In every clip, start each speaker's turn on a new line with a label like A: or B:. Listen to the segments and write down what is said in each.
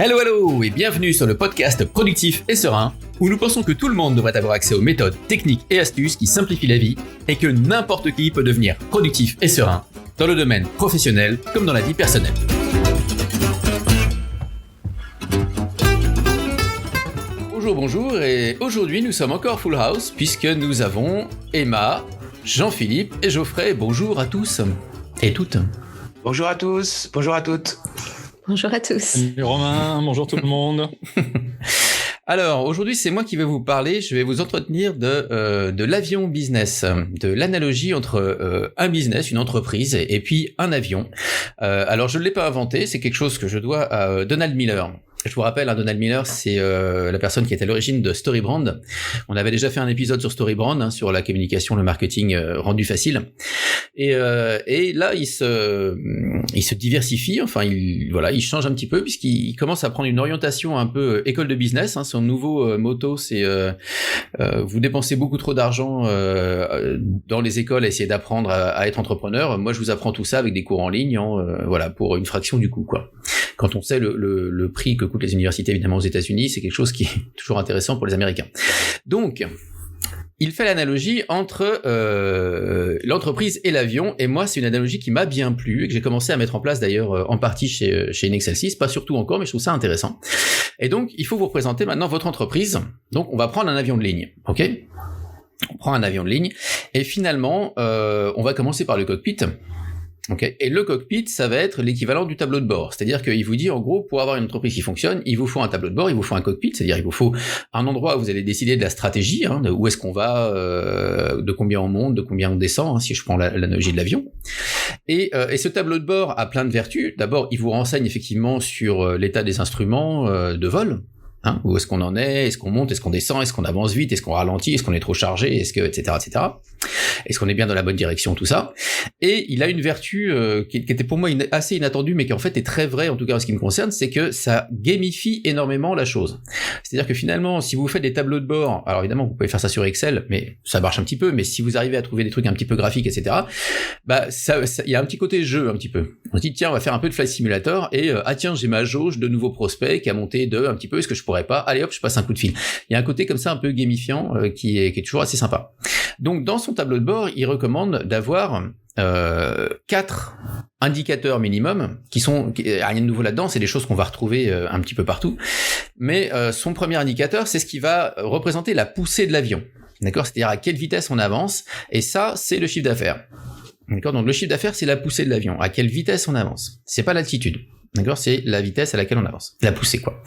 A: Hello et bienvenue sur le podcast Productif et Serein, où nous pensons que tout le monde devrait avoir accès aux méthodes, techniques et astuces qui simplifient la vie et que n'importe qui peut devenir productif et serein dans le domaine professionnel comme dans la vie personnelle. Bonjour et aujourd'hui nous sommes encore full house puisque nous avons Emma, Jean-Philippe et Geoffrey. Bonjour à tous et toutes.
B: Bonjour à tous, bonjour à toutes.
C: Bonjour à tous.
D: Salut Romain, bonjour tout le monde.
A: Alors aujourd'hui c'est moi qui vais vous parler, je vais vous entretenir de l'avion business, de l'analogie entre un business, une entreprise et puis un avion. Alors je ne l'ai pas inventé, c'est quelque chose que je dois à Donald Miller. Je vous rappelle, Donald Miller, c'est la personne qui est à l'origine de StoryBrand. On avait déjà fait un épisode sur StoryBrand, sur la communication, le marketing rendu facile. Et là, il se diversifie. Enfin, il change un petit peu puisqu'il commence à prendre une orientation un peu école de business. Son nouveau motto, c'est vous dépensez beaucoup trop d'argent dans les écoles à essayer d'apprendre à être entrepreneur. Moi, je vous apprends tout ça avec des cours en ligne, pour une fraction du coût, quoi. Quand on sait le prix que coûtent les universités, évidemment, aux États-Unis, c'est quelque chose qui est toujours intéressant pour les Américains. Donc, il fait l'analogie entre l'entreprise et l'avion, et moi, c'est une analogie qui m'a bien plu, et que j'ai commencé à mettre en place, d'ailleurs, en partie chez Inexcelsis, pas surtout encore, mais je trouve ça intéressant. Et donc, il faut vous représenter maintenant votre entreprise. Donc, on va prendre un avion de ligne, ok ? On prend un avion de ligne, et finalement, on va commencer par le cockpit. Okay. Et le cockpit, ça va être l'équivalent du tableau de bord. C'est-à-dire qu'il vous dit, en gros, pour avoir une entreprise qui fonctionne, il vous faut un tableau de bord, il vous faut un cockpit, c'est-à-dire il vous faut un endroit où vous allez décider de la stratégie, de où est-ce qu'on va, de combien on monte, de combien on descend, si je prends l'analogie de l'avion. Et ce tableau de bord a plein de vertus. D'abord, il vous renseigne effectivement sur l'état des instruments de vol. Où est-ce qu'on en est qu'on monte, est-ce qu'on descend, est-ce qu'on avance vite, est-ce qu'on ralentit, est-ce qu'on est trop chargé, etc. Est-ce qu'on est bien dans la bonne direction, tout ça. Et il a une vertu qui était pour moi assez inattendue, mais qui en fait est très vraie, en tout cas en ce qui me concerne, c'est que ça gamifie énormément la chose. C'est-à-dire que finalement, si vous faites des tableaux de bord, alors évidemment vous pouvez faire ça sur Excel, mais ça marche un petit peu, mais si vous arrivez à trouver des trucs un petit peu graphiques, etc., il y a un petit côté jeu un petit peu. On se dit, tiens, on va faire un peu de Flight Simulator, et tiens, j'ai ma jauge de nouveaux prospects qui a monté de un petit peu, est-ce que je pourrais pas, allez hop, je passe un coup de fil. Il y a un côté comme ça un peu gamifiant qui est toujours assez sympa. Donc dans son tableau de bord, il recommande d'avoir 4 indicateurs minimum qui rien de nouveau là-dedans, c'est des choses qu'on va retrouver un petit peu partout. Mais son premier indicateur, c'est ce qui va représenter la poussée de l'avion. D'accord ? C'est-à-dire à quelle vitesse on avance, et ça, c'est le chiffre d'affaires. D'accord ? Donc le chiffre d'affaires, c'est la poussée de l'avion. À quelle vitesse on avance ? C'est pas l'altitude. D'accord ? C'est la vitesse à laquelle on avance. La poussée, quoi.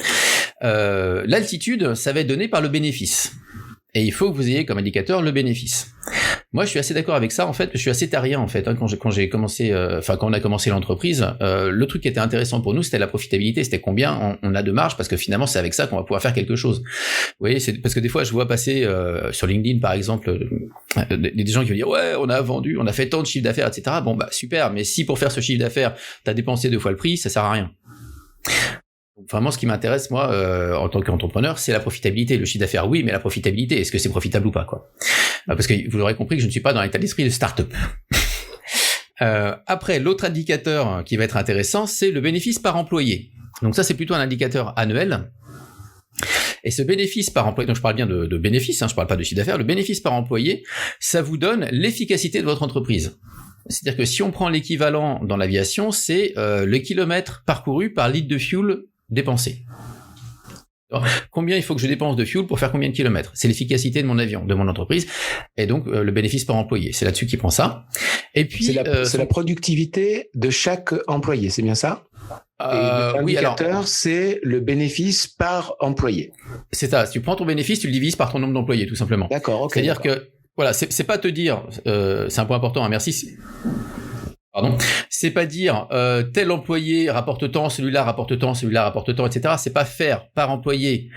A: L'altitude, ça va être donné par le bénéfice. Et il faut que vous ayez comme indicateur le bénéfice. Moi, je suis assez d'accord avec ça, en fait. Je suis assez terrien, en fait, quand on a commencé l'entreprise. Le truc qui était intéressant pour nous, c'était la profitabilité. C'était combien on a de marge, parce que finalement, c'est avec ça qu'on va pouvoir faire quelque chose. Vous voyez, c'est parce que des fois, je vois passer sur LinkedIn, par exemple, des gens qui vont dire, ouais, on a fait tant de chiffre d'affaires, etc. Bon, super. Mais si pour faire ce chiffre d'affaires, t'as dépensé 2 fois le prix, ça sert à rien. Vraiment, ce qui m'intéresse, moi, en tant qu'entrepreneur, c'est la profitabilité. Le chiffre d'affaires, oui, mais la profitabilité, est-ce que c'est profitable ou pas, quoi ? Parce que vous l'aurez compris que je ne suis pas dans l'état d'esprit de start-up. Après, l'autre indicateur qui va être intéressant, c'est le bénéfice par employé. Donc ça, c'est plutôt un indicateur annuel. Et ce bénéfice par employé, donc je parle bien de bénéfice, je parle pas de chiffre d'affaires, le bénéfice par employé, ça vous donne l'efficacité de votre entreprise. C'est-à-dire que si on prend l'équivalent dans l'aviation, c'est le kilomètre parcouru par litre de fuel dépensé. Alors, combien il faut que je dépense de fuel pour faire combien de kilomètres ? C'est l'efficacité de mon avion, de mon entreprise, et donc le bénéfice par employé. C'est là-dessus qu'il prend ça. Et puis
B: c'est la productivité de chaque employé, c'est bien ça ? L'indicateur, c'est le bénéfice par employé.
A: C'est ça. Si tu prends ton bénéfice, tu le divises par ton nombre d'employés, tout simplement.
B: D'accord. Ok.
A: C'est-à-dire que voilà, c'est pas te dire, c'est un point important. Merci. Pardon. C'est pas dire tel employé rapporte tant, celui-là rapporte tant, celui-là rapporte tant, etc. C'est pas faire par employé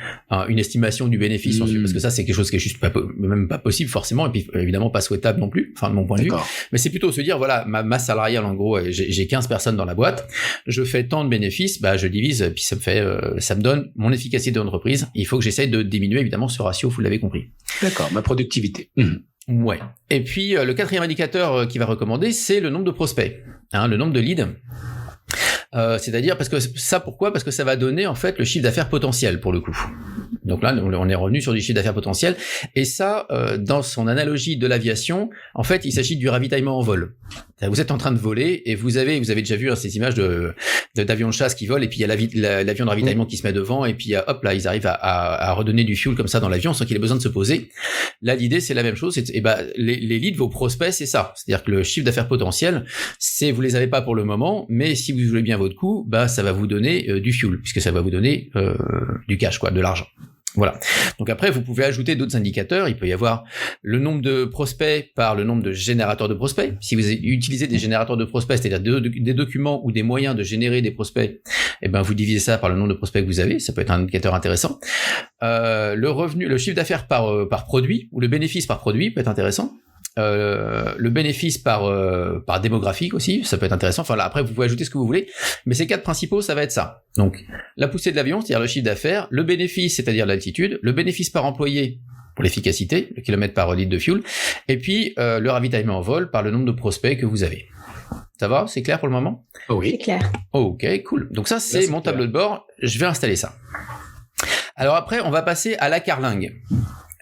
A: une estimation du bénéfice ensuite, parce que ça c'est quelque chose qui est juste même pas possible forcément, et puis évidemment pas souhaitable non plus, de mon point de vue. Mais c'est plutôt se dire voilà, ma masse salariale en gros, j'ai 15 personnes dans la boîte, je fais tant de bénéfices, je divise, puis ça me donne mon efficacité d'entreprise. Il faut que j'essaye de diminuer évidemment ce ratio, vous l'avez compris.
B: D'accord, ma productivité.
A: Ouais. Et puis le quatrième indicateur qu'il va recommander, c'est le nombre de prospects, le nombre de leads. C'est-à-dire pourquoi ? Parce que ça va donner en fait le chiffre d'affaires potentiel pour le coup. Donc là, on est revenu sur du chiffre d'affaires potentiel. Et ça, dans son analogie de l'aviation, en fait, il s'agit du ravitaillement en vol. Vous êtes en train de voler et vous avez déjà vu ces images d'avions de chasse qui volent et puis il y a l'avion de ravitaillement qui se met devant et puis hop là, ils arrivent à redonner du fuel comme ça dans l'avion sans qu'il ait besoin de se poser. Là, l'idée, c'est la même chose. Les leads, vos prospects, c'est ça. C'est-à-dire que le chiffre d'affaires potentiel, vous les avez pas pour le moment, mais si vous jouez bien votre coup, ça va vous donner du fuel puisque ça va vous donner du cash, de l'argent. Voilà. Donc après, vous pouvez ajouter d'autres indicateurs. Il peut y avoir le nombre de prospects par le nombre de générateurs de prospects. Si vous utilisez des générateurs de prospects, c'est-à-dire des documents ou des moyens de générer des prospects, vous divisez ça par le nombre de prospects que vous avez. Ça peut être un indicateur intéressant. Le chiffre d'affaires par produit ou le bénéfice par produit peut être intéressant. Le bénéfice par démographique aussi, ça peut être intéressant. Enfin là, après, vous pouvez ajouter ce que vous voulez, mais ces 4 principaux, ça va être ça. Donc, la poussée de l'avion, c'est-à-dire le chiffre d'affaires, le bénéfice, c'est-à-dire l'altitude, le bénéfice par employé pour l'efficacité, le kilomètre par litre de fuel, et puis le ravitaillement en vol par le nombre de prospects que vous avez. Ça va ? C'est clair pour le moment ?
B: Oui.
C: C'est clair.
A: Ok, cool. Donc ça, c'est mon tableau de bord. Je vais installer ça. Alors après, on va passer à la carlingue.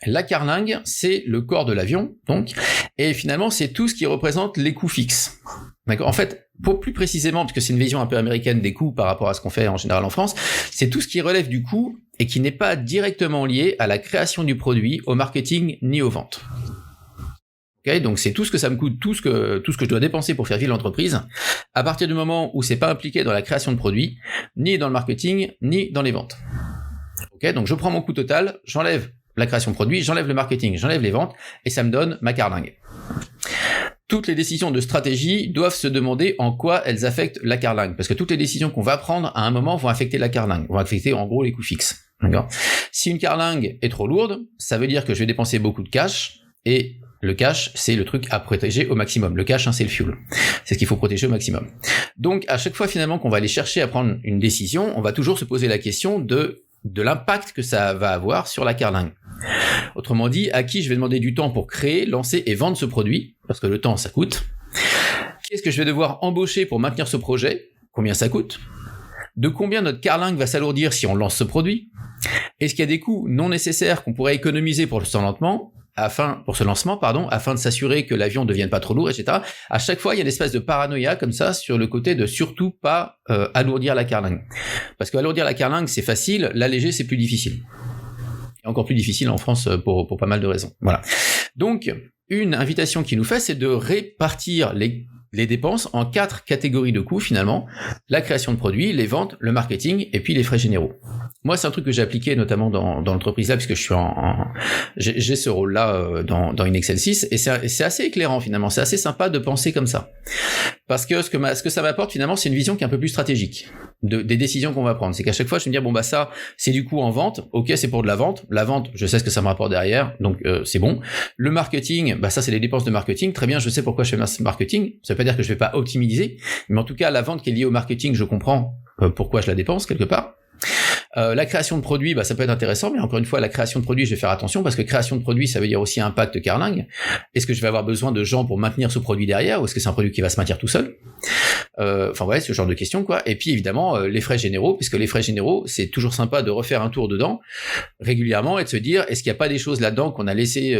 A: La carlingue, c'est le corps de l'avion, donc, et finalement, c'est tout ce qui représente les coûts fixes. D'accord ? En fait, pour plus précisément, parce que c'est une vision un peu américaine des coûts par rapport à ce qu'on fait en général en France, c'est tout ce qui relève du coût et qui n'est pas directement lié à la création du produit, au marketing ni aux ventes. Okay, donc c'est tout ce que ça me coûte, tout ce que je dois dépenser pour faire vivre l'entreprise, à partir du moment où c'est pas impliqué dans la création de produits, ni dans le marketing, ni dans les ventes. Ok, donc je prends mon coût total, j'enlève la création de produit, j'enlève le marketing, j'enlève les ventes, et ça me donne ma carlingue. Toutes les décisions de stratégie doivent se demander en quoi elles affectent la carlingue, parce que toutes les décisions qu'on va prendre à un moment vont affecter la carlingue, vont affecter en gros les coûts fixes. D'accord ? Si une carlingue est trop lourde, ça veut dire que je vais dépenser beaucoup de cash, et le cash, c'est le truc à protéger au maximum. Le cash, c'est le fuel. C'est ce qu'il faut protéger au maximum. Donc, à chaque fois finalement qu'on va aller chercher à prendre une décision, on va toujours se poser la question de l'impact que ça va avoir sur la carlingue. Autrement dit, à qui je vais demander du temps pour créer, lancer et vendre ce produit, parce que le temps, ça coûte. Qu'est-ce que je vais devoir embaucher pour maintenir ce projet ? Combien ça coûte ? De combien notre carlingue va s'alourdir si on lance ce produit ? Est-ce qu'il y a des coûts non nécessaires qu'on pourrait économiser pour ce lancement, afin de s'assurer que l'avion ne devienne pas trop lourd, etc. À chaque fois, il y a une espèce de paranoïa comme ça sur le côté de surtout pas alourdir la carlingue. Parce que alourdir la carlingue, c'est facile, l'alléger, c'est plus difficile. Et encore plus difficile en France pour pas mal de raisons. Voilà. Donc, une invitation qu'il nous fait, c'est de répartir les dépenses en 4 catégories de coûts finalement: la création de produits, les ventes, le marketing et puis les frais généraux. Moi, c'est un truc que j'ai appliqué notamment dans l'entreprise là, puisque je suis j'ai ce rôle-là dans une Excel 6, et c'est assez éclairant finalement. C'est assez sympa de penser comme ça, parce que ce que ça m'apporte finalement, c'est une vision qui est un peu plus stratégique des décisions qu'on va prendre. C'est qu'à chaque fois, je vais me dire ça, c'est du coup en vente. Ok, c'est pour de la vente. La vente, je sais ce que ça me rapporte derrière, donc c'est bon. Le marketing, ça c'est les dépenses de marketing. Très bien, je sais pourquoi je fais ce marketing. Ça veut pas dire que je vais pas optimiser, mais en tout cas, la vente qui est liée au marketing, je comprends pourquoi je la dépense quelque part. La création de produits, ça peut être intéressant, mais encore une fois, la création de produits, je vais faire attention, parce que création de produits, ça veut dire aussi impact carlingue. Est-ce que je vais avoir besoin de gens pour maintenir ce produit derrière, ou est-ce que c'est un produit qui va se maintenir tout seul ? Ce genre de questions, quoi. Et puis évidemment, les frais généraux, puisque les frais généraux, c'est toujours sympa de refaire un tour dedans régulièrement et de se dire, est-ce qu'il n'y a pas des choses là-dedans qu'on a laissé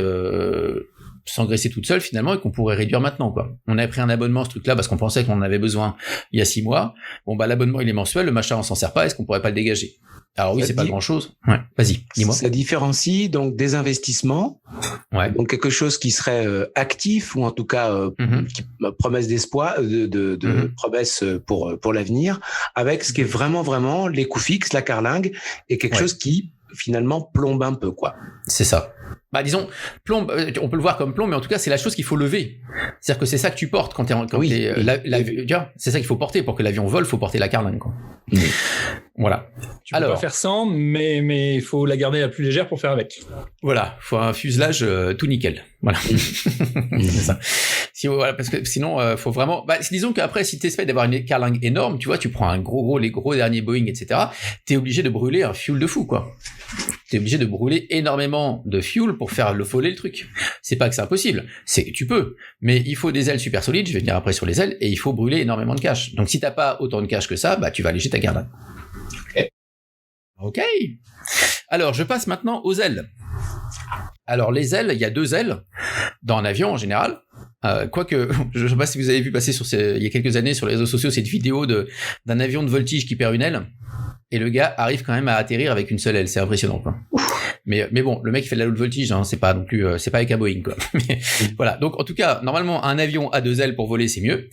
A: s'engraisser toute seule finalement et qu'on pourrait réduire maintenant, quoi. On avait pris un abonnement, ce truc-là, parce qu'on pensait qu'on en avait besoin il y a 6 mois. L'abonnement il est mensuel, le machin on s'en sert pas, est-ce qu'on pourrait pas le dégager ? Alors oui, c'est pas grand-chose. Ouais, vas-y, dis-moi.
B: Ça différencie donc des investissements, donc quelque chose qui serait actif, ou en tout cas qui promesse d'espoir, promesse pour l'avenir, avec ce qui est vraiment les coûts fixes, la carlingue, et quelque chose qui finalement plombe un peu, quoi.
A: C'est ça. Disons, plombe, on peut le voir comme plomb, mais en tout cas, c'est la chose qu'il faut lever. C'est-à-dire que c'est ça que tu portes quand c'est ça qu'il faut porter. Pour que l'avion vole, faut porter la carlingue, quoi. Voilà.
D: Tu peux pas faire sans, mais il faut la garder la plus légère pour faire avec.
A: Voilà. Faut un fuselage tout nickel. Voilà. C'est ça. Parce que sinon, faut vraiment, disons qu'après, si t'espères d'avoir une carlingue énorme, tu vois, tu prends les gros derniers Boeing, etc., t'es obligé de brûler un fuel de fou, quoi. t'es obligé de brûler énormément de fuel pour faire voler le truc. C'est pas que c'est impossible, c'est que tu peux, mais il faut des ailes super solides, je vais venir après sur les ailes, et il faut brûler énormément de cash. Donc si t'as pas autant de cash que ça, bah tu vas alléger ta garde. Ok. Alors je passe maintenant aux ailes. Alors les ailes, il y a 2 ailes dans un avion en général. Quoique, je sais pas si vous avez vu passer il y a quelques années sur les réseaux sociaux cette vidéo d'un avion de voltige qui perd une aile, et le gars arrive quand même à atterrir avec une seule aile, c'est impressionnant quoi. Mais bon, le mec il fait de la haute voltige, hein, c'est pas non plus, c'est pas avec un Boeing quoi. Mais, voilà, donc en tout cas, normalement un avion a 2 ailes pour voler, c'est mieux.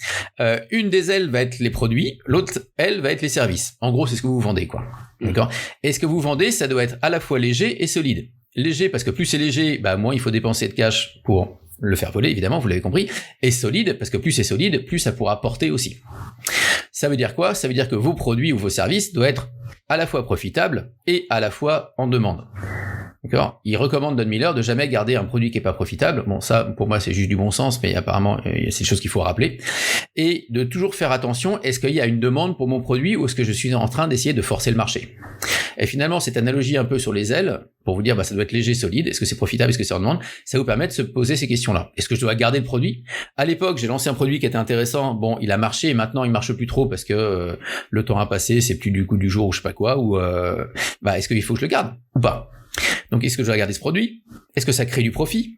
A: Une des ailes va être les produits, l'autre aile va être les services. En gros, c'est ce que vous vendez quoi. D'accord. Et ce que vous vendez, ça doit être à la fois léger et solide. Léger parce que plus c'est léger, bah moins il faut dépenser de cash pour le faire voler, évidemment, vous l'avez compris, et solide, parce que plus c'est solide, plus ça pourra porter aussi. Ça veut dire quoi? Ça veut dire que vos produits ou vos services doivent être à la fois profitables et à la fois en demande. D'accord? Il recommande Don Miller de jamais garder un produit qui est pas profitable. Bon, ça, pour moi, c'est juste du bon sens, mais apparemment, c'est des choses qu'il faut rappeler. Et de toujours faire attention, est-ce qu'il y a une demande pour mon produit ou est-ce que je suis en train d'essayer de forcer le marché? Et finalement, cette analogie un peu sur les ailes, pour vous dire, bah, ça doit être léger, solide, est-ce que c'est profitable, est-ce que c'est en demande, ça vous permet de se poser ces questions-là. Est-ce que je dois garder le produit? À l'époque, j'ai lancé un produit qui était intéressant, bon, il a marché, et maintenant il marche plus trop parce que le temps a passé, c'est plus du coup du jour ou je sais pas quoi, ou bah, est-ce qu'il faut que je le garde ou pas? Donc, est-ce que je dois garder ce produit? Est-ce que ça crée du profit?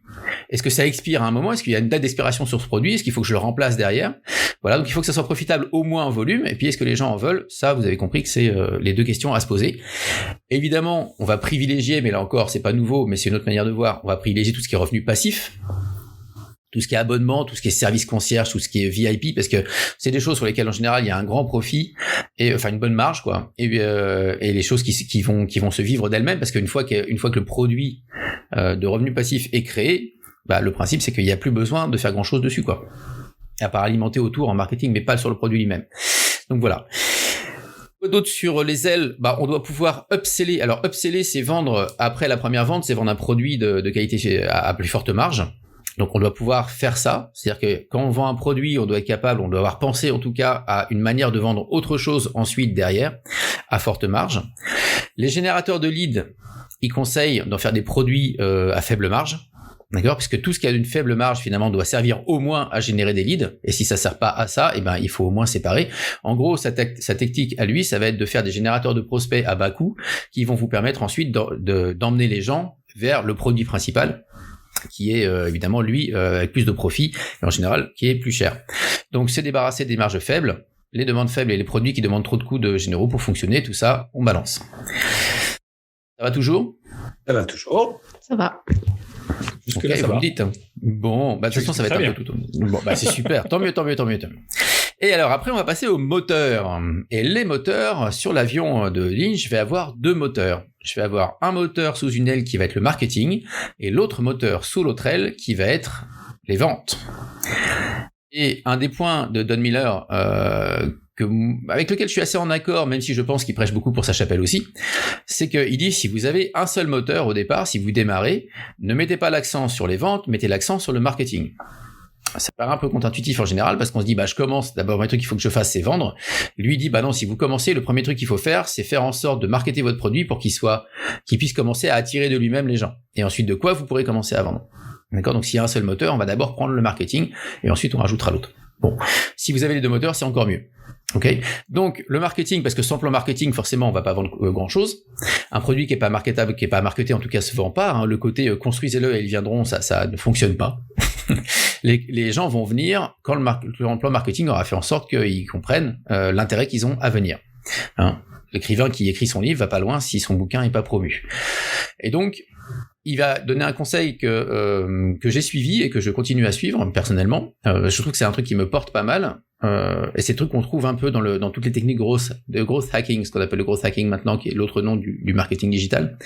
A: Est-ce que ça expire à un moment? Est-ce qu'il y a une date d'expiration sur ce produit? Est-ce qu'il faut que je le remplace derrière? Voilà, donc il faut que ça soit profitable au moins en volume. Et puis, est-ce que les gens en veulent? Ça, vous avez compris que c'est les 2 questions à se poser. Évidemment, on va privilégier, mais là encore, c'est pas nouveau, mais c'est une autre manière de voir. On va privilégier tout ce qui est revenu passif. Tout ce qui est abonnement, tout ce qui est service concierge, tout ce qui est VIP, parce que c'est des choses sur lesquelles en général il y a un grand profit et enfin une bonne marge quoi, et les choses qui vont se vivre d'elles-mêmes, parce qu'une fois que le produit de revenu passif est créé, bah le principe c'est qu'il n'y a plus besoin de faire grand chose dessus quoi, à part alimenter autour en marketing, mais pas sur le produit lui-même. Donc voilà. D'autres sur les ailes, bah on doit pouvoir upseller. Alors upseller, c'est vendre après la première vente, c'est vendre un produit de qualité à plus forte marge. Donc on doit pouvoir faire ça, c'est-à-dire que quand on vend un produit, on doit être capable, on doit avoir pensé en tout cas à une manière de vendre autre chose ensuite derrière, à forte marge. Les générateurs de leads, ils conseillent d'en faire des produits à faible marge, d'accord, puisque tout ce qui a une faible marge finalement doit servir au moins à générer des leads, et si ça sert pas à ça, eh ben il faut au moins séparer. En gros, sa technique à lui, ça va être de faire des générateurs de prospects à bas coût qui vont vous permettre ensuite d'emmener les gens vers le produit principal, qui est évidemment lui avec plus de profit et en général qui est plus cher. Donc c'est débarrasser des marges faibles, les demandes faibles et les produits qui demandent trop de coûts de généraux pour fonctionner, tout ça on balance. Ça va toujours?
B: Ça va toujours.
C: Ça va.
A: Jusque là, ça va. Dites. Bon, bah de toute façon ça va être un peu tout. Bon, bah c'est super. Tant mieux. Et alors après on va passer aux moteurs. Et les moteurs sur l'avion de ligne, je vais avoir 2 moteurs. Je vais avoir un moteur sous une aile qui va être le marketing et l'autre moteur sous l'autre aile qui va être les ventes. Et un des points de Don Miller avec lequel je suis assez en accord, même si je pense qu'il prêche beaucoup pour sa chapelle aussi, c'est qu'il dit si vous avez un seul moteur au départ, si vous démarrez, ne mettez pas l'accent sur les ventes, mettez l'accent sur le marketing. Ça paraît un peu contre-intuitif en général parce qu'on se dit bah je commence, d'abord le premier truc qu'il faut que je fasse c'est vendre. Lui il dit bah non, si vous commencez, le premier truc qu'il faut faire c'est faire en sorte de marketer votre produit pour qu'il puisse commencer à attirer de lui-même les gens. Et ensuite de quoi vous pourrez commencer à vendre. D'accord, donc s'il y a un seul moteur, on va d'abord prendre le marketing et ensuite on rajoutera l'autre. Bon, si vous avez les 2 moteurs, c'est encore mieux. Ok, donc le marketing, parce que sans plan marketing, forcément, on va pas vendre grand chose. Un produit qui est pas marketable, qui est pas marketé, en tout cas, se vend pas. Hein. Le côté construisez-le et ils viendront, ça ne fonctionne pas. Les gens vont venir quand le plan marketing aura fait en sorte qu'ils comprennent l'intérêt qu'ils ont à venir. Hein. L'écrivain qui écrit son livre va pas loin si son bouquin est pas promu. Et donc, il va donner un conseil que j'ai suivi et que je continue à suivre personnellement. Je trouve que c'est un truc qui me porte pas mal. Et c'est le truc qu'on trouve un peu dans toutes les techniques de growth hacking, ce qu'on appelle le growth hacking maintenant, qui est l'autre nom du marketing digital.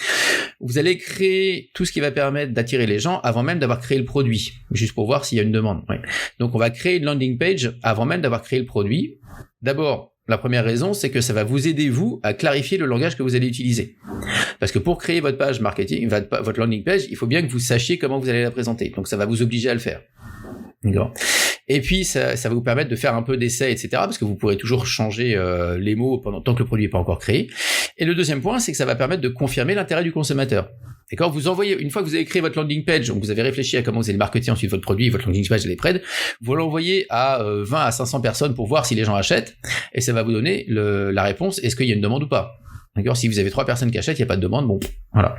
A: Vous allez créer tout ce qui va permettre d'attirer les gens avant même d'avoir créé le produit, juste pour voir s'il y a une demande. Ouais. Donc on va créer une landing page avant même d'avoir créé le produit. D'abord, la première raison, c'est que ça va vous aider, vous, à clarifier le langage que vous allez utiliser. Parce que pour créer votre page marketing, votre landing page, il faut bien que vous sachiez comment vous allez la présenter. Donc ça va vous obliger à le faire. D'accord. Et puis ça va vous permettre de faire un peu d'essais, etc. Parce que vous pourrez toujours changer les mots tant que le produit n'est pas encore créé. Et le deuxième point, c'est que ça va permettre de confirmer l'intérêt du consommateur. D'accord, vous envoyez, une fois que vous avez créé votre landing page, donc vous avez réfléchi à comment vous allez marketer ensuite votre produit, votre landing page elle est prête, vous l'envoyez à 20 à 500 personnes pour voir si les gens achètent, et ça va vous donner la réponse, est-ce qu'il y a une demande ou pas. D'accord, si vous avez 3 personnes qui achètent, il n'y a pas de demande, bon, voilà.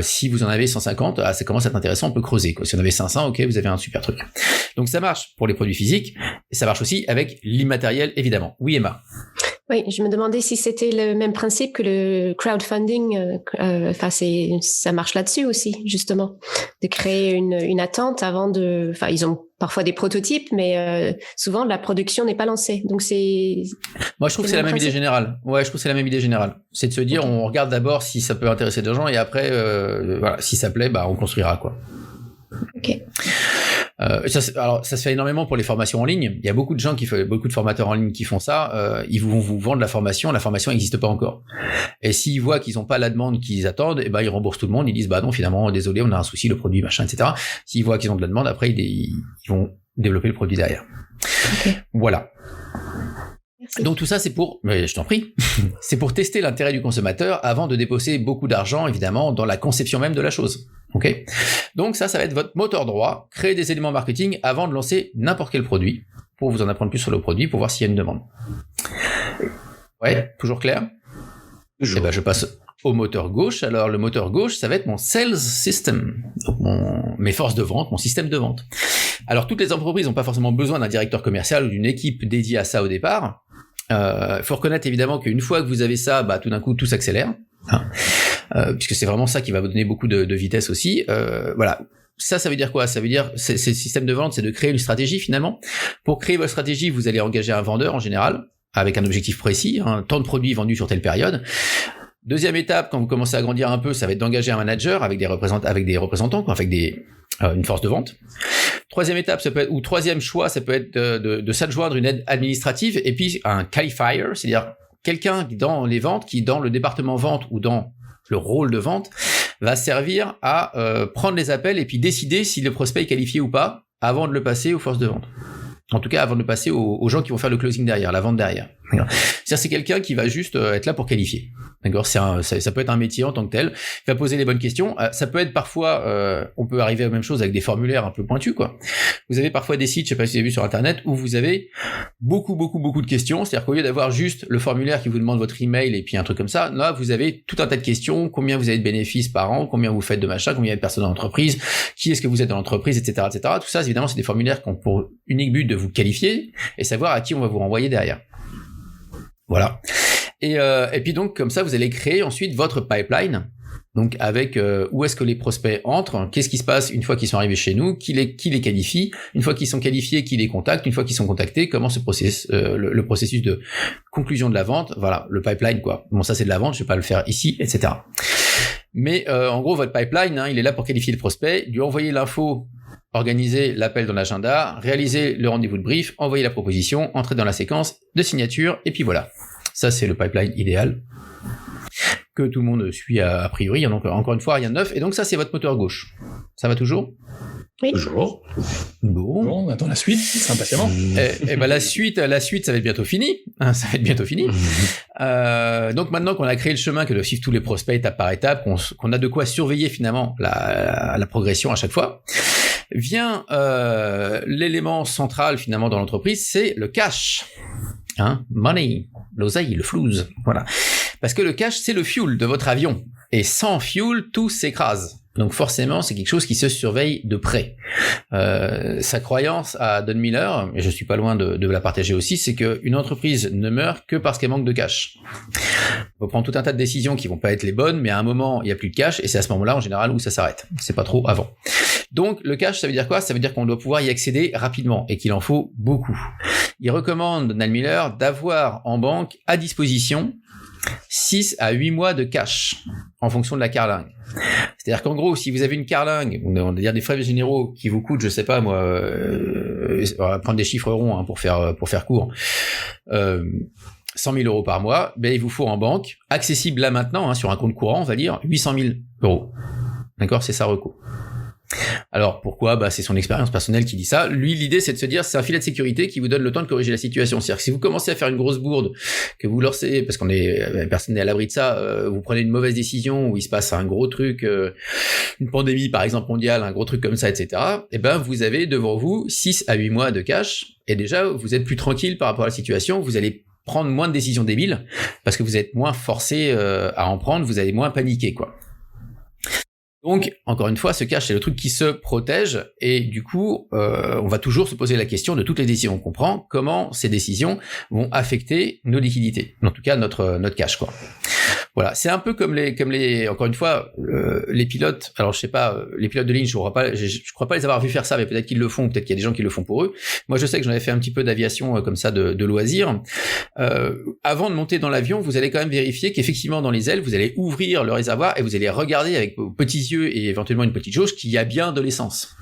A: Si vous en avez 150, ça commence à être intéressant, on peut creuser, quoi. Si on avait 500, ok, vous avez un super truc. Donc ça marche pour les produits physiques, et ça marche aussi avec l'immatériel, évidemment. Oui, Emma.
C: Oui, je me demandais si c'était le même principe que le crowdfunding. Ça marche là-dessus aussi, justement, de créer une attente avant de. Enfin, ils ont parfois des prototypes, mais souvent la production n'est pas lancée. Donc c'est.
A: Moi, je trouve que c'est la même idée générale. Ouais, je trouve que c'est la même idée générale. C'est de se dire, on regarde d'abord si ça peut intéresser des gens, et après, voilà, si ça plaît, on construira, quoi.
C: Ok.
A: Ça se fait énormément pour les formations en ligne. Il y a beaucoup de gens beaucoup de formateurs en ligne qui font ça. Ils vont vous vendre la formation n'existe pas encore. Et s'ils voient qu'ils n'ont pas la demande qu'ils attendent, ils remboursent tout le monde. Ils disent non, finalement, désolé, on a un souci, le produit, machin, etc. S'ils voient qu'ils ont de la demande, après ils vont développer le produit derrière.
C: Okay.
A: Voilà.
C: Merci.
A: Donc tout ça, mais je t'en prie, c'est pour tester l'intérêt du consommateur avant de dépenser beaucoup d'argent, évidemment, dans la conception même de la chose. Ok. Donc ça va être votre moteur droit, créer des éléments marketing avant de lancer n'importe quel produit, pour vous en apprendre plus sur le produit, pour voir s'il y a une demande. Ouais, toujours clair ?
B: Toujours.
A: Je passe au moteur gauche. Alors le moteur gauche, ça va être mon sales system, donc mes forces de vente, mon système de vente. Alors toutes les entreprises n'ont pas forcément besoin d'un directeur commercial ou d'une équipe dédiée à ça au départ. Faut reconnaître évidemment qu'une fois que vous avez ça, tout d'un coup tout s'accélère. Puisque c'est vraiment ça qui va vous donner beaucoup de vitesse aussi. Voilà. Ça veut dire quoi ? Ça veut dire, c'est le système de vente, c'est de créer une stratégie finalement. Pour créer votre stratégie, vous allez engager un vendeur en général, avec un objectif précis, tant de produits vendus sur telle période. Deuxième étape, quand vous commencez à grandir un peu, ça va être d'engager un manager avec des représentants, quoi, avec une force de vente. Troisième étape, troisième choix, ça peut être de s'adjoindre une aide administrative et puis un qualifier, c'est-à-dire quelqu'un dans les ventes, qui dans le département vente ou dans le rôle de vente, va servir à prendre les appels et puis décider si le prospect est qualifié ou pas avant de le passer aux forces de vente. En tout cas, avant de le passer aux gens qui vont faire le closing derrière, la vente derrière. C'est-à-dire, c'est quelqu'un qui va juste être là pour qualifier. D'accord ? Ça peut être un métier en tant que tel. Il va poser les bonnes questions. Ça peut être parfois, on peut arriver à la même chose avec des formulaires un peu pointus, quoi. Vous avez parfois des sites, je sais pas si vous avez vu sur Internet, où vous avez beaucoup de questions. C'est-à-dire qu'au lieu d'avoir juste le formulaire qui vous demande votre email et puis un truc comme ça, là, vous avez tout un tas de questions. Combien vous avez de bénéfices par an? Combien vous faites de machin? Combien il y a de personnes dans l'entreprise? Qui est-ce que vous êtes dans l'entreprise? Etc., etc. Tout ça, évidemment, c'est des formulaires qui ont pour unique but de vous qualifier et savoir à qui on va vous renvoyer derrière. Voilà. Et puis donc, comme ça, vous allez créer ensuite votre pipeline. Donc, avec où est-ce que les prospects entrent, qu'est-ce qui se passe une fois qu'ils sont arrivés chez nous, qui les qualifie, une fois qu'ils sont qualifiés, qui les contacte, une fois qu'ils sont contactés, comment se processe le processus de conclusion de la vente. Voilà, le pipeline, quoi. Bon, ça, c'est de la vente, je vais pas le faire ici, etc. Mais en gros, votre pipeline, il est là pour qualifier le prospect, lui envoyer l'info, organiser l'appel dans l'agenda, réaliser le rendez-vous de brief, envoyer la proposition, entrer dans la séquence de signature, et puis voilà. Ça, c'est le pipeline idéal que tout le monde suit a priori. Donc, encore une fois, rien de neuf. Et donc, ça, c'est votre moteur gauche. Ça va toujours ?
C: Oui.
D: Toujours.
A: Bon,
D: on attend la suite, c'est impatiemment.
A: La suite, ça va être bientôt fini. Ça va être bientôt fini. Donc maintenant qu'on a créé le chemin, que doivent suivre tous les prospects étape par étape, qu'on a de quoi surveiller finalement la progression à chaque fois, vient l'élément central finalement dans l'entreprise, c'est le cash. Money, l'oseille, le flouze, voilà. Parce que le cash, c'est le fuel de votre avion. Et sans fuel, tout s'écrase. Donc forcément, c'est quelque chose qui se surveille de près. Sa croyance à Don Miller, et je suis pas loin de la partager aussi, c'est qu'une entreprise ne meurt que parce qu'elle manque de cash. On prend tout un tas de décisions qui vont pas être les bonnes, mais à un moment, il y a plus de cash, et c'est à ce moment-là, en général, où ça s'arrête. C'est pas trop avant. Donc le cash, ça veut dire quoi ? Ça veut dire qu'on doit pouvoir y accéder rapidement, et qu'il en faut beaucoup. Il recommande, Donald Miller, d'avoir en banque à disposition 6 à 8 mois de cash en fonction de la carlingue. C'est-à-dire qu'en gros, si vous avez une carlingue, on va dire des frais généraux qui vous coûtent, je sais pas moi, on va prendre des chiffres ronds pour faire court, 100 000 euros par mois, il vous faut en banque, accessible là maintenant, sur un compte courant, on va dire 800 000 euros. D'accord ? C'est ça recours. Alors pourquoi ? C'est son expérience personnelle qui dit ça. Lui, l'idée, c'est de se dire, c'est un filet de sécurité qui vous donne le temps de corriger la situation. C'est-à-dire que si vous commencez à faire une grosse bourde, que vous lancez, parce personne n'est à l'abri de ça, vous prenez une mauvaise décision où il se passe un gros truc, une pandémie par exemple mondiale, un gros truc comme ça, etc. Et vous avez devant vous 6 à 8 mois de cash, et déjà vous êtes plus tranquille par rapport à la situation. Vous allez prendre moins de décisions débiles parce que vous êtes moins forcé à en prendre, vous allez moins paniquer, quoi. Donc, encore une fois, ce cash, c'est le truc qui se protège, et du coup, on va toujours se poser la question de toutes les décisions qu'on prend, comment ces décisions vont affecter nos liquidités, en tout cas notre cash, quoi. Voilà, c'est un peu comme les encore une fois les pilotes. Alors je sais pas, les pilotes de ligne, je crois pas les avoir vus faire ça, mais peut-être qu'ils le font, peut-être qu'il y a des gens qui le font pour eux. Moi, je sais que j'en ai fait un petit peu d'aviation comme ça de loisirs. Avant de monter dans l'avion, vous allez quand même vérifier qu'effectivement dans les ailes, vous allez ouvrir le réservoir et vous allez regarder avec vos petits yeux et éventuellement une petite jauge qu'il y a bien de l'essence.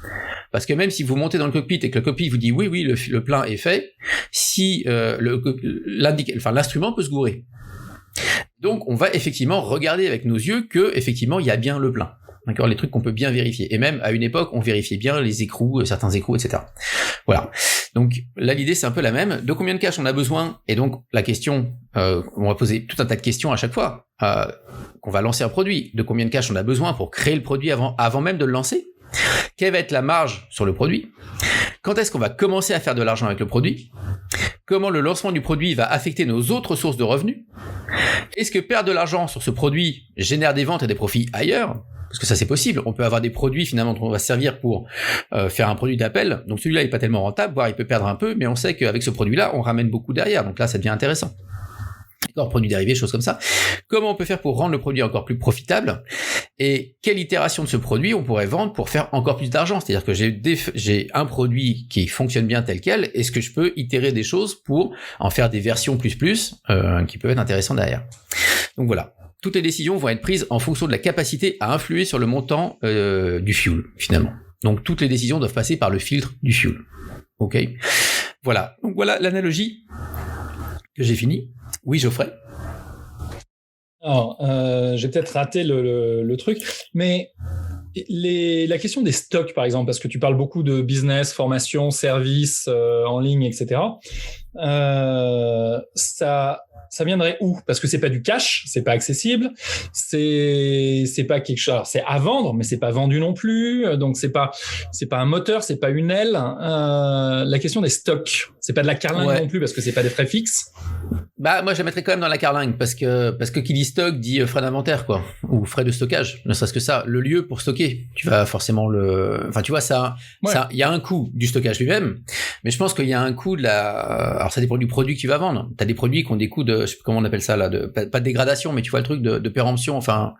A: Parce que même si vous montez dans le cockpit et que le cockpit vous dit oui, le plein est fait, si l'instrument peut se gourer. Donc, on va effectivement regarder avec nos yeux que effectivement il y a bien le plein. D'accord, les trucs qu'on peut bien vérifier. Et même à une époque, on vérifiait bien les écrous, certains écrous, etc. Voilà. Donc là, l'idée c'est un peu la même. De combien de cash on a besoin ? Et donc la question, on va poser tout un tas de questions à chaque fois qu'on va lancer un produit. De combien de cash on a besoin pour créer le produit avant même de le lancer ? Quelle va être la marge sur le produit ? Quand est-ce qu'on va commencer à faire de l'argent avec le produit ? Comment le lancement du produit va affecter nos autres sources de revenus ? Est-ce que perdre de l'argent sur ce produit génère des ventes et des profits ailleurs ? Parce que ça c'est possible, on peut avoir des produits finalement dont on va servir pour faire un produit d'appel, donc celui-là il est pas tellement rentable, voire il peut perdre un peu, mais on sait qu'avec ce produit-là on ramène beaucoup derrière, donc là ça devient intéressant. D'accord, produits dérivés, choses comme ça. Comment on peut faire pour rendre le produit encore plus profitable ? Et quelle itération de ce produit on pourrait vendre pour faire encore plus d'argent ? C'est-à-dire que j'ai un produit qui fonctionne bien tel quel, est-ce que je peux itérer des choses pour en faire des versions plus qui peuvent être intéressantes derrière ? Donc voilà. Toutes les décisions vont être prises en fonction de la capacité à influer sur le montant du fuel, finalement. Donc toutes les décisions doivent passer par le filtre du fuel. Ok ? Voilà. Donc voilà l'analogie que j'ai fini. Oui, Geoffrey ?
D: Alors, j'ai peut-être raté le truc, mais la question des stocks, par exemple, parce que tu parles beaucoup de business, formation, services en ligne, etc. Ça viendrait où ? Parce que c'est pas du cash, c'est pas accessible, c'est pas quelque chose. Alors, c'est à vendre, mais c'est pas vendu non plus. Donc c'est pas un moteur, c'est pas une aile. La question des stocks, c'est pas de la carlingue non plus parce que c'est pas des frais fixes.
A: Moi je la mettrais quand même dans la carlingue parce que qui dit stock dit frais d'inventaire, quoi, ou frais de stockage. Ne serait-ce que ça, le lieu pour stocker, tu vas forcément tu vois ça, il y a un coût du stockage lui-même, mais je pense qu'il y a un coût alors ça dépend du produit que tu vas vendre. T'as des produits qui ont des coûts de, je sais pas comment on appelle ça là, pas de dégradation, mais tu vois le truc de péremption, enfin,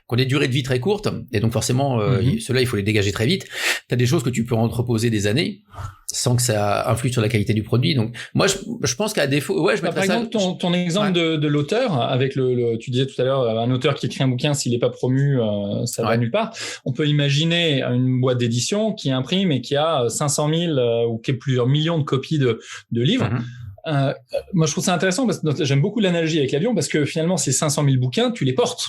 A: qui ont des durées de vie très courtes, et donc forcément ceux-là il faut les dégager très vite. T'as des choses que tu peux entreposer des années sans que ça influe sur la qualité du produit. Donc moi je pense qu'à défaut, je mettrais
D: par exemple ton exemple de l'auteur avec tu disais tout à l'heure un auteur qui écrit un bouquin, s'il est pas promu ça va nulle part. On peut imaginer une boîte d'édition qui imprime et qui a 500 000 ou qui a plusieurs millions de copies de livres. Moi je trouve ça intéressant parce que j'aime beaucoup l'analogie avec l'avion parce que finalement ces 500 000 bouquins tu les portes.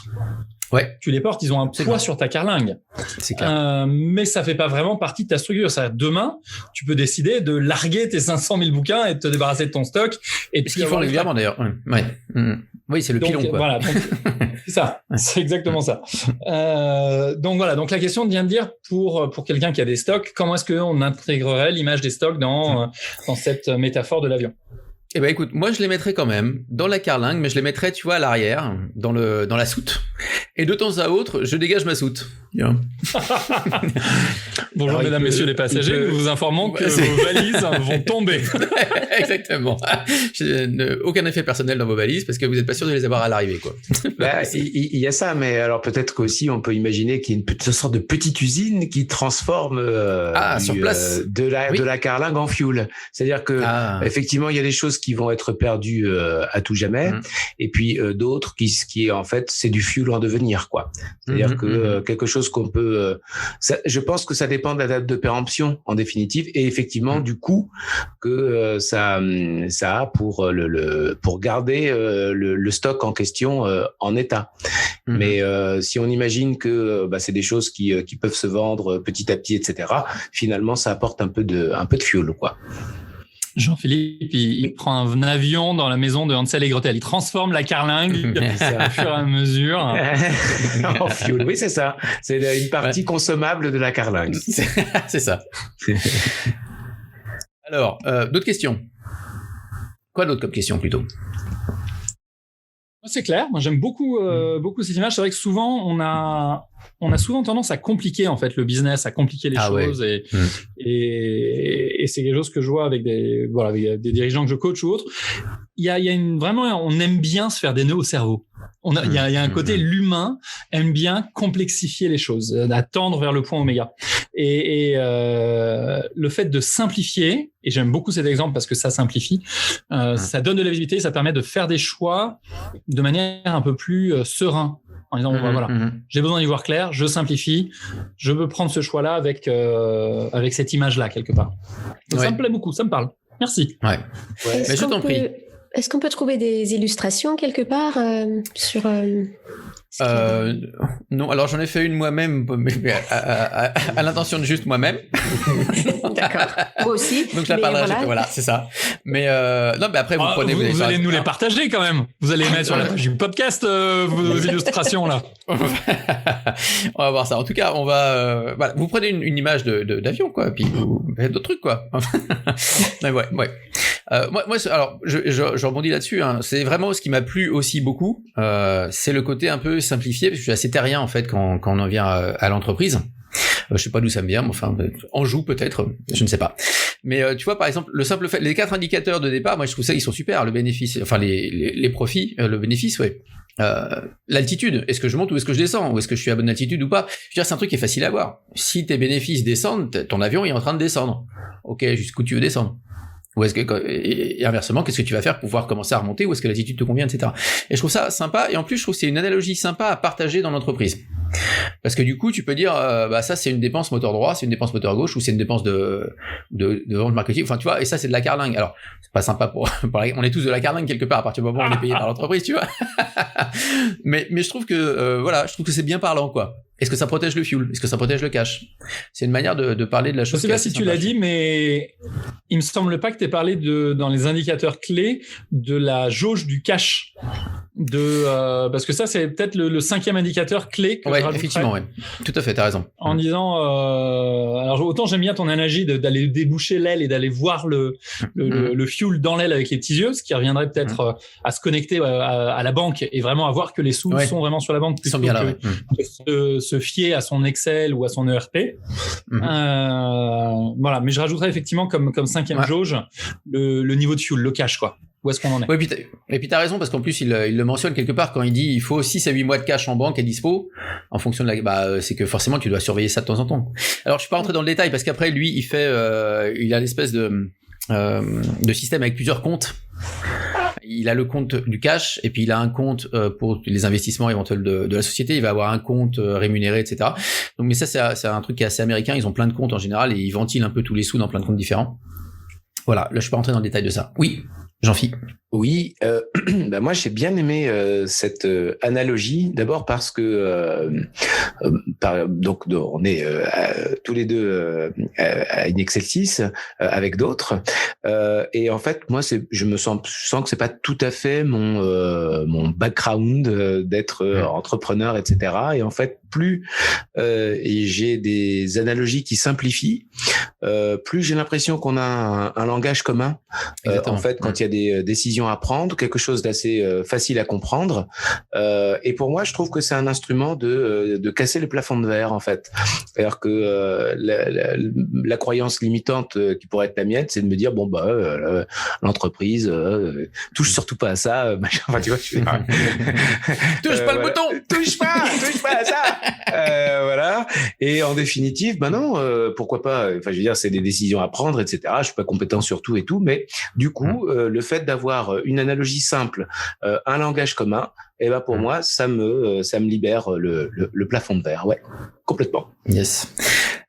A: Ouais.
D: Tu les portes, ils ont un poids sur ta carlingue.
A: C'est clair.
D: Mais ça fait pas vraiment partie de ta structure. Ça, demain, tu peux décider de larguer tes 500 000 bouquins et de te débarrasser de ton stock. Et
A: ce qu'ils font régulièrement d'ailleurs. Ouais. Oui, c'est le pilon, quoi.
D: Voilà. Donc, c'est ça. C'est exactement ça. Donc voilà. Donc la question vient de dire pour quelqu'un qui a des stocks, comment est-ce qu'on intégrerait l'image des stocks dans cette métaphore de l'avion?
A: Eh ben écoute, moi je les mettrais quand même dans la carlingue, mais je les mettrais, tu vois, à l'arrière, dans la soute. Et de temps à autre, je dégage ma soute. Yeah.
D: Bonjour alors, mesdames, messieurs les passagers, nous vous informons que vos valises vont tomber.
A: Exactement. Aucun effet personnel dans vos valises parce que vous n'êtes pas sûr de les avoir à l'arrivée, quoi.
B: Il y a ça, mais alors peut-être qu'aussi on peut imaginer qu'il y a une sorte de petite usine qui transforme
A: sur place.
B: De la carlingue en fuel. C'est-à-dire que effectivement il y a des choses qui vont être perdues à tout jamais, et puis d'autres qui en fait c'est du fuel en devenir, quoi. C'est-à-dire que quelque chose chose qu'on peut. Je pense que ça dépend de la date de péremption en définitive, et effectivement du coût que ça a pour pour garder le stock en question en état. Mais si on imagine que c'est des choses qui peuvent se vendre petit à petit, etc. Finalement, ça apporte un peu de fuel, quoi.
D: Jean-Philippe, il prend un avion dans la maison de Hansel et Gretel. Il transforme la carlingue au fur et à mesure.
B: En fuel, oui, c'est ça. C'est une partie consommable de la carlingue.
A: C'est ça. Alors, d'autres questions? Quoi d'autre comme question, plutôt?
D: C'est clair. Moi, j'aime beaucoup cette image. C'est vrai que souvent, on a souvent tendance à compliquer en fait le business, à compliquer les choses, ouais. et c'est quelque chose que je vois avec des dirigeants que je coach ou autres. Il y a vraiment, on aime bien se faire des nœuds au cerveau. Il y a un côté, l'humain aime bien complexifier les choses, à tendre vers le point oméga. Et le fait de simplifier, et j'aime beaucoup cet exemple parce que ça simplifie, ça donne de la visibilité, ça permet de faire des choix de manière un peu plus serein. En disant, voilà, j'ai besoin d'y voir clair, je simplifie, je veux prendre ce choix-là avec cette image-là, quelque part. Donc ça me plaît beaucoup, ça me parle. Merci.
A: Ouais. Mais je t'en prie.
C: Est-ce qu'on peut trouver des illustrations quelque part sur...
A: Non, alors j'en ai fait une moi-même, mais à l'intention de juste moi-même.
C: D'accord. Moi aussi.
A: Donc je la parlerai. Voilà, c'est ça. Mais non, mais après vous prenez.
D: Vous allez nous les partager quand même. Vous allez mettre sur la page du podcast vos illustrations là. On
A: va voir ça. En tout cas, on va. Voilà, vous prenez une image d'avion quoi, puis vous faites d'autres trucs quoi. Ouais. Moi, alors je rebondis là-dessus. Hein. C'est vraiment ce qui m'a plu aussi beaucoup. C'est le côté un peu simplifié, parce que je suis assez terrien en fait quand on en vient à l'entreprise. Je sais pas d'où ça me vient, mais enfin Anjou peut-être, je ne sais pas. Mais tu vois par exemple le simple fait, les 4 indicateurs de départ, moi je trouve ça ils sont super. Le bénéfice, enfin les profits, le bénéfice, ouais. L'altitude, est-ce que je monte ou est-ce que je descends, ou est-ce que je suis à bonne altitude ou pas. Je veux dire, c'est un truc qui est facile à voir. Si tes bénéfices descendent, ton avion est en train de descendre. Ok, jusqu'où tu veux descendre. Ou est-ce que, et inversement, qu'est-ce que tu vas faire pour pouvoir commencer à remonter, ou est-ce que l'altitude te convient, etc. Et je trouve ça sympa, et en plus je trouve que c'est une analogie sympa à partager dans l'entreprise. Parce que du coup, tu peux dire, ça c'est une dépense moteur droit, c'est une dépense moteur gauche, ou c'est une dépense de vente marketing, enfin tu vois, et ça c'est de la carlingue. Alors, c'est pas sympa pour on est tous de la carlingue quelque part, à partir du moment où on est payé par l'entreprise, tu vois. mais je trouve que, je trouve que c'est bien parlant, quoi. Est-ce que ça protège le fuel? Est-ce que ça protège le cash? C'est une manière de parler de la chose.
D: Je sais pas si tu l'as dit, mais il me semble pas que tu aies parlé dans les indicateurs clés de la jauge du cash. Parce que ça, c'est peut-être le 5e indicateur clé que je rajouterais.
A: Effectivement, ouais. Tout à fait, t'as raison.
D: En disant, alors autant j'aime bien ton analogie d'aller déboucher l'aile et d'aller voir le fuel dans l'aile avec les petits yeux, ce qui reviendrait peut-être à se connecter à la banque et vraiment à voir que les sous sont vraiment sur la banque plutôt que se fier à son Excel ou à son ERP. Voilà, mais je rajouterais effectivement comme 5e jauge le niveau de fuel, le cash, quoi. Où est-ce qu'on en est?
A: Ouais, et puis t'as raison, parce qu'en plus il le mentionne quelque part quand il dit il faut 6 à 8 mois de cash en banque à dispo, en fonction de c'est que forcément tu dois surveiller ça de temps en temps. Alors je suis pas rentré dans le détail, parce qu'après lui il fait il a l'espèce de système avec plusieurs comptes. Il a le compte du cash, et puis il a un compte pour les investissements éventuels de la société. Il va avoir un compte rémunéré, etc. Donc, mais ça c'est un truc qui est assez américain. Ils ont plein de comptes en général, et ils ventilent un peu tous les sous dans plein de comptes différents. Voilà, là je suis pas rentré dans le détail de ça. Oui, Jean-Philippe.
B: Oui, moi j'ai bien aimé cette analogie. D'abord parce que donc on est tous les deux à une Excel 6 avec d'autres, et en fait moi je sens que c'est pas tout à fait mon background d'être entrepreneur, etc. Et en fait plus j'ai des analogies qui simplifient, plus j'ai l'impression qu'on a un langage commun. En fait, quand il y a des décisions à prendre, quelque chose d'assez facile à comprendre. Et pour moi, je trouve que c'est un instrument de casser les plafonds de verre, en fait. C'est-à-dire que la croyance limitante qui pourrait être la mienne, c'est de me dire l'entreprise touche surtout pas à ça. Enfin, tu vois,
A: touche pas le bouton,
B: touche pas à ça. Voilà. Et en définitive, non, pourquoi pas. Enfin, je veux dire, c'est des décisions à prendre, etc. Je suis pas compétent sur tout et tout, mais du coup, le fait d'avoir une analogie simple, un langage commun, et ben pour moi, ça me libère le plafond de verre. Ouais, complètement.
A: Yes.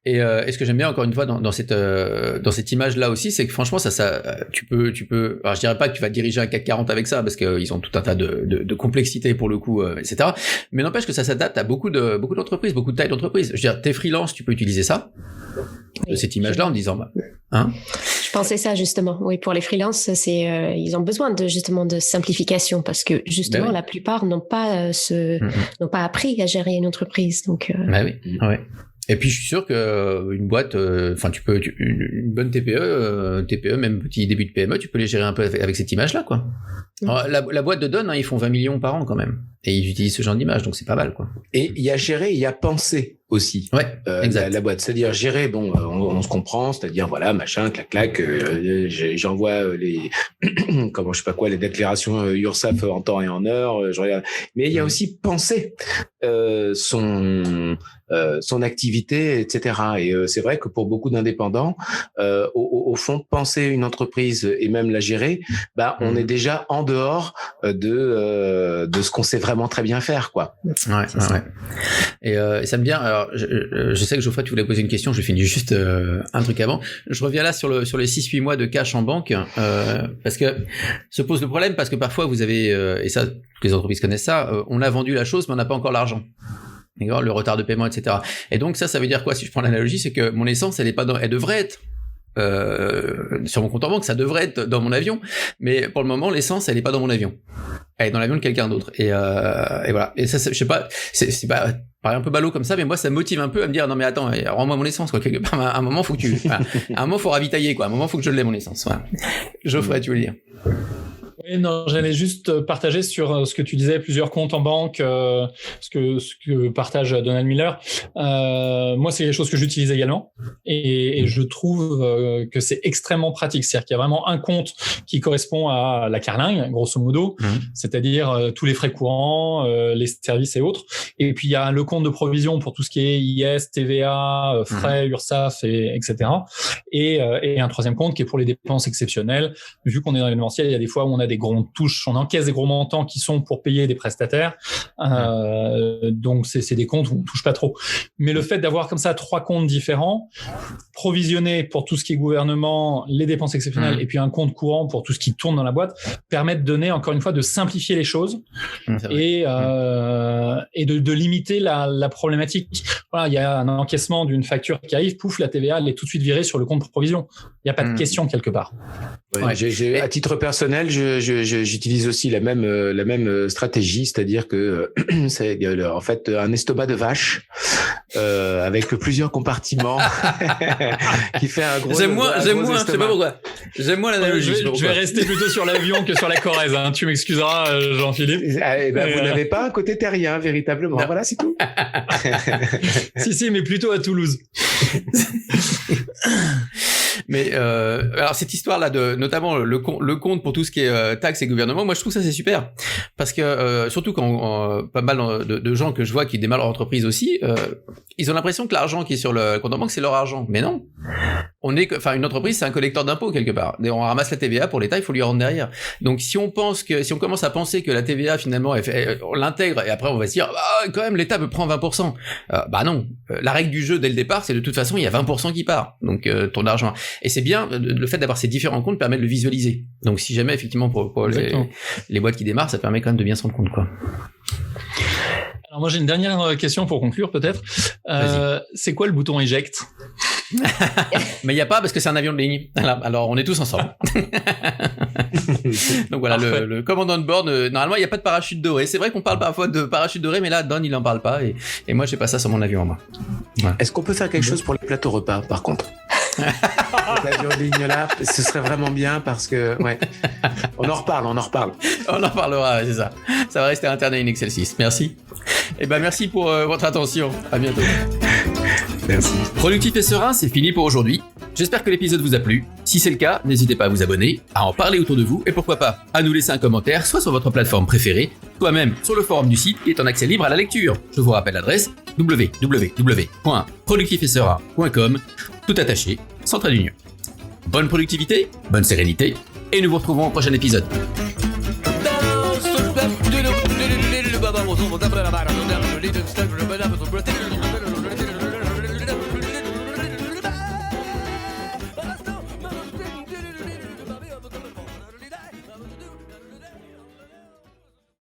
A: Et ce que j'aime bien encore une fois dans cette image là aussi, c'est que franchement tu peux alors je dirais pas que tu vas diriger un CAC 40 avec ça parce que ils ont tout un tas de complexité pour le coup, etc. Mais n'empêche que ça s'adapte à beaucoup d'entreprises, beaucoup de tailles d'entreprises. Je veux dire, t'es freelance, tu peux utiliser ça de cette image là en disant
C: Je pensais ça justement. Oui, pour les freelances, ils ont besoin de simplification parce que justement la plupart n'ont pas appris à gérer une entreprise. Donc.
A: Oui. Ouais. Et puis je suis sûr que une boîte, une bonne TPE, même petit début de PME, tu peux les gérer un peu avec cette image-là, quoi. Alors, la boîte de Don, ils font 20 millions par an quand même, et ils utilisent ce genre d'image, donc c'est pas mal, quoi.
B: Et il y a gérer, il y a penser aussi.
A: Ouais, exact.
B: La boîte, c'est-à-dire gérer, on se comprend, c'est-à-dire voilà, machin, clac, j'envoie les les déclarations URSSAF en temps et en heure, je regarde. Mais il y a aussi penser son activité, etc. Et c'est vrai que pour beaucoup d'indépendants, au fond, penser une entreprise et même la gérer, on est déjà en dehors de ce qu'on sait vraiment très bien faire, quoi.
A: Ouais. Et ça me vient. Alors, je sais que Geoffrey, tu voulais poser une question. Je finis juste un truc avant. Je reviens là sur les 6-8 mois de cash en banque, parce que se pose le problème parce que parfois vous avez et ça, toutes les entreprises connaissent ça. On a vendu la chose, mais on n'a pas encore l'argent. D'accord, le retard de paiement, etc. Et donc ça veut dire quoi? Si je prends l'analogie, c'est que mon essence, elle devrait être sur mon compte en banque, ça devrait être dans mon avion, mais pour le moment, l'essence, elle est pas dans mon avion. Elle est dans l'avion de quelqu'un d'autre. Et voilà. Et ça, je sais pas, c'est pas paraît un peu ballot comme ça, mais moi, ça me motive un peu à me dire non mais attends, rends-moi mon essence, quoi. Quelque part, à un moment, faut que à un moment, faut ravitailler, quoi. À un moment, faut que je l'ai mon essence. Voilà. Geoffrey, tu veux le dire?
D: Oui, non, j'allais juste partager sur ce que tu disais, plusieurs comptes en banque, ce que partage Donald Miller. Moi, c'est quelque chose que j'utilise également et je trouve que c'est extrêmement pratique. C'est-à-dire qu'il y a vraiment un compte qui correspond à la carlingue, grosso modo, c'est-à-dire tous les frais courants, les services et autres. Et puis, il y a le compte de provision pour tout ce qui est IS, TVA, frais, URSSAF, etc. Et un troisième compte qui est pour les dépenses exceptionnelles. Vu qu'on est dans l'événementiel, il y a des fois où on a on encaisse des gros montants qui sont pour payer des prestataires. Donc, c'est des comptes où on touche pas trop. Mais le fait d'avoir comme ça 3 comptes différents, provisionnés pour tout ce qui est gouvernement, les dépenses exceptionnelles, et puis un compte courant pour tout ce qui tourne dans la boîte, permet de donner, encore une fois, de simplifier les choses et de limiter la problématique. Voilà, il y a un encaissement d'une facture qui arrive, pouf, la TVA, elle est tout de suite virée sur le compte de provision. Il n'y a pas de question quelque part.
B: Ouais, à titre personnel, j'utilise aussi la même stratégie, c'est-à-dire que c'est en fait un estomac de vache avec plusieurs compartiments qui fait un gros.
A: J'aime moins, je sais pas pourquoi. J'aime moins l'analogie.
D: Je vais rester plutôt sur l'avion que sur la Corrèze. Hein. Tu m'excuseras, Jean-Philippe.
B: Vous n'avez pas un côté terrien véritablement. Non. Voilà, c'est tout.
D: si, mais plutôt à Toulouse.
A: Mais alors cette histoire-là de notamment le compte pour tout ce qui est taxes et gouvernement, moi je trouve ça c'est super parce que surtout quand pas mal de gens que je vois qui démarrent leur entreprise aussi, ils ont l'impression que l'argent qui est sur le compte en banque c'est leur argent, mais non. Une entreprise c'est un collecteur d'impôts quelque part. On ramasse la TVA pour l'État, il faut lui rendre derrière. Donc si on commence à penser que la TVA finalement on l'intègre et après on va se dire quand même l'État me prend 20%. Non, la règle du jeu dès le départ c'est de toute façon il y a 20% qui part. Donc ton argent. Et c'est bien, le fait d'avoir ces différents comptes permet de le visualiser. Donc si jamais effectivement pour les boîtes qui démarrent, ça permet quand même de bien se rendre compte, quoi.
D: Alors moi j'ai une dernière question pour conclure peut-être. C'est quoi le bouton éjecte?
A: Mais il n'y a pas parce que c'est un avion de ligne. Alors on est tous ensemble. Donc voilà, le commandant de bord, normalement il n'y a pas de parachute doré. C'est vrai qu'on parle parfois de parachute doré, mais là Don il en parle pas et moi j'ai pas ça sur mon avion, moi. Ouais.
B: Est-ce qu'on peut faire quelque chose pour les plateaux repas par contre? L'avion de ligne là, ce serait vraiment bien parce que on en reparle. On en
A: parlera, c'est ça. Ça va rester interne in Excelsis. Merci. Et merci pour votre attention. À bientôt.
B: Merci.
A: Productif et serein, c'est fini pour aujourd'hui. J'espère que l'épisode vous a plu. Si c'est le cas, n'hésitez pas à vous abonner, à en parler autour de vous et pourquoi pas à nous laisser un commentaire, soit sur votre plateforme préférée, soit même sur le forum du site qui est en accès libre à la lecture. Je vous rappelle l'adresse www.productifetserein.com, tout attaché, sans trait d'union. Bonne productivité, bonne sérénité, et nous vous retrouvons au prochain épisode.
E: was all the devil and I don't know, leading step, but I was